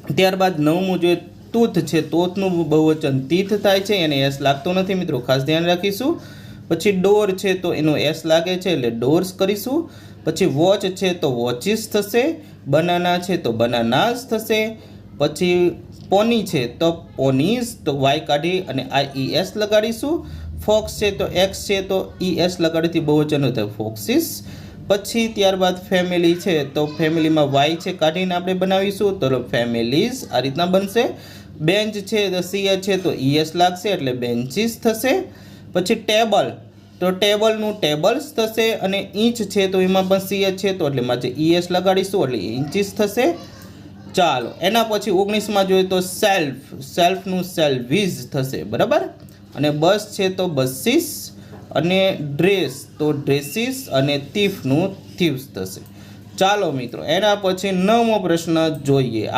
ત્યારબાદ 9મું જોઈએ તૂથ છે, તોતનું બહુવચન તીથ થાય છે, એને એસ લાગતો નથી મિત્રો, ખાસ ધ્યાન રાખીશું. પછી ડોર છે તો એનો એસ લાગે છે એટલે ડોર્સ કરીશું. પછી વોચ છે તો વોચિસ થશે. બનાના છે તો બનાનાસ થશે. પછી પોની છે તો પોનીઝ, તો વાય કાઢી અને IES લગાડીશું. ફોક્સ છે તો એક્સ છે તો ES લગાડીથી બહુવચન થાય ફોક્સિસ. પછી ત્યારબાદ ફેમિલી છે તો ફેમિલીમાં વાય છે કાઢીને આપણે બનાવીશું તો ફેમિલીઝ આ રીતના બનશે. બેન્ચ છે તો CH છે તો ES લાગશે એટલે બેન્ચીસ થશે. પછી ટેબલ તો ટેબલનું ટેબલ્સ થશે. અને ઇંચ છે તો એમાં પણ CH છે તો એટલે માથે ES લગાડીશું એટલે ઇન્ચીસ થશે. ચાલો એના પછી 19માં જોઈએ તો સેલ્ફ, સેલ્ફનું સેલ્વીઝ થશે, બરાબર. અને બસ છે તો બસીસ. અને ડ્રેસ તો ડ્રેસીસ. અને થીફનું થીવ્સ થશે. ચાલો મિત્રો એના પછી 9મો પ્રશ્ન જોઈએ.